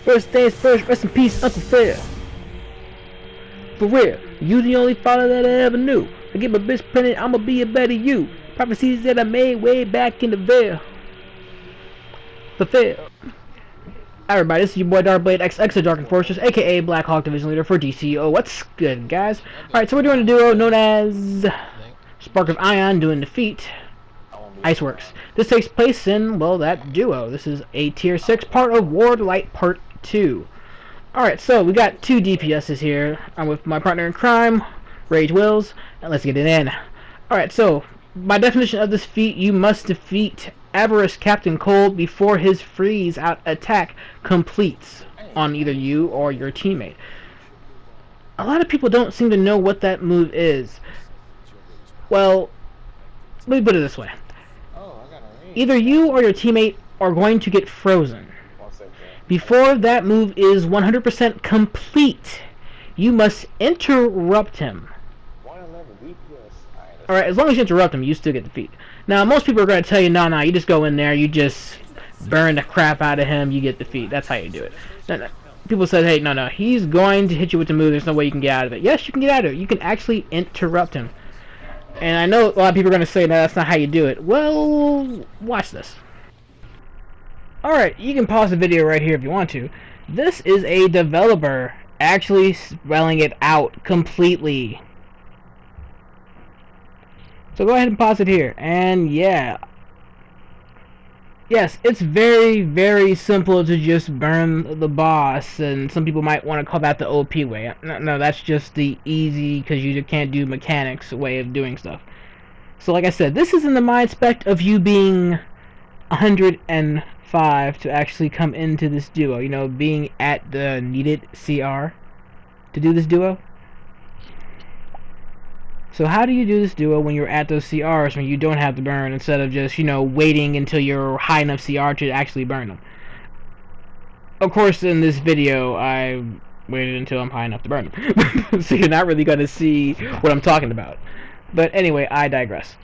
First things first, rest in peace, Uncle Phil. For real, you the only father that I ever knew. I get my bitch printed, I'ma be a better you. Prophecies that I made way back in the veil. Fulfill. Hi everybody, this is your boy DrkBLADExx of Dark Enforcers, aka Black Hawk Division Leader for DCUO. What's good, guys? Alright, so we're doing a duo known as Spark of Ion doing Defeat Iceworks. This takes place in, well, that duo. This is a tier 6 part of Ward Light Part 2. Alright, so we got two DPSs here. I'm with my partner in crime, Rage Wills, and let's get it in. Alright, so by definition of this feat, you must defeat Avarice Captain Cold before his freeze out attack completes on either you or your teammate. A lot of people don't seem to know what that move is. Well, let me put it this way. Either you or your teammate are going to get frozen. Before that move is 100% complete, you must interrupt him. Alright, as long as you interrupt him, you still get defeat. Now, most people are going to tell you, no, you just go in there, you just burn the crap out of him, you get defeat. That's how you do it. No. People said, hey, no, he's going to hit you with the move, there's no way you can get out of it. Yes, you can get out of it. You can actually interrupt him. And I know a lot of people are going to say, no, that's not how you do it. Well, watch this. Alright, you can pause the video right here if you want to. This is a developer actually spelling it out completely. So go ahead and pause it here. And yeah. Yes, it's very, very simple to just burn the boss. And some people might want to call that the OP way. No, that's just the easy, because you can't do mechanics way of doing stuff. So like I said, this is in the mind spec of you being 105 to actually come into this duo. You know, being at the needed CR to do this duo. So how do you do this duo when you're at those CRs when you don't have to burn, instead of just, you know, waiting until you're high enough CR to actually burn them? Of course, in this video, I waited until I'm high enough to burn them. So you're not really going to see what I'm talking about. But anyway, I digress.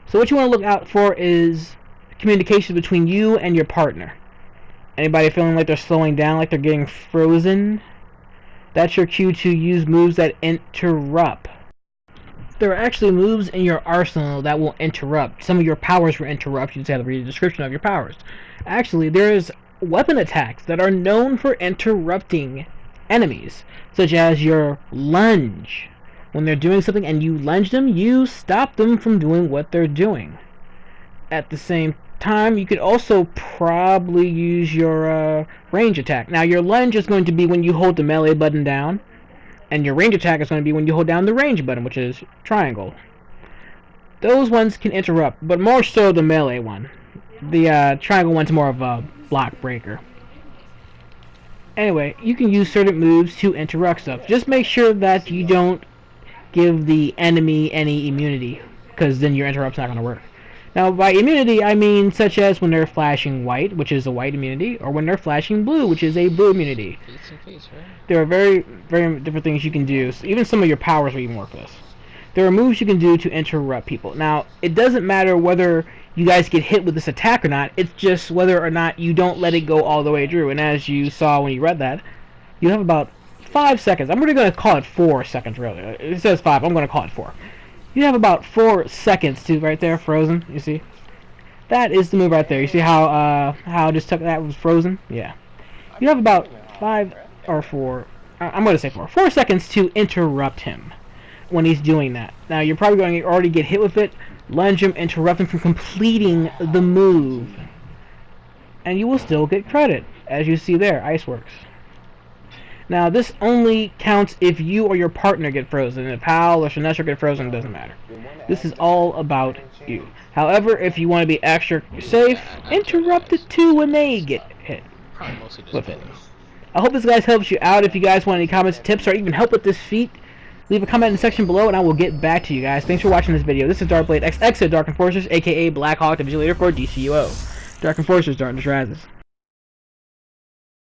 So what you want to look out for is communication between you and your partner. Anybody feeling like they're slowing down, like they're getting frozen? That's your cue to use moves that interrupt. There are actually moves in your arsenal that will interrupt. Some of your powers will interrupt. You just have to read the description of your powers. Actually, there's weapon attacks that are known for interrupting enemies, such as your lunge. When they're doing something and you lunge them, you stop them from doing what they're doing. At the same time, you could also probably use your range attack. Now, your lunge is going to be when you hold the melee button down. And your range attack is going to be when you hold down the range button, which is triangle. Those ones can interrupt, but more so the melee one. The triangle one's more of a block breaker. Anyway, you can use certain moves to interrupt stuff. Just make sure that you don't give the enemy any immunity, because then your interrupt's not going to work. Now, by immunity, I mean such as when they're flashing white, which is a white immunity, or when they're flashing blue, which is a blue immunity. There are very, very different things you can do. So even some of your powers will even work for this. There are moves you can do to interrupt people. Now, it doesn't matter whether you guys get hit with this attack or not. It's just whether or not you don't let it go all the way through. And as you saw when you read that, you have about 5 seconds. I'm really going to call it 4 seconds, really. It says 5. I'm going to call it 4. You have about 4 seconds to right there, frozen. You see, that is the move right there. You see how I just took that was frozen? Yeah. You have about 5 or 4. I'm going to say 4. 4 seconds to interrupt him when he's doing that. Now you're probably going to already get hit with it. Lunge him, interrupt him from completing the move, and you will still get credit, as you see there. Iceworks. Now, this only counts if you or your partner get frozen. If Hal or Sinestro get frozen, it doesn't matter. This is all about you. However, if you want to be extra safe, interrupt it too when they get hit with it. I hope this guys helps you out. If you guys want any comments, tips, or even help with this feat, leave a comment in the section below and I will get back to you guys. Thanks for watching this video. This is DrkBLADExx of Dark Enforcers, aka Black Hawk Division Leader for DCUO. Dark Enforcers, Darkness Rises.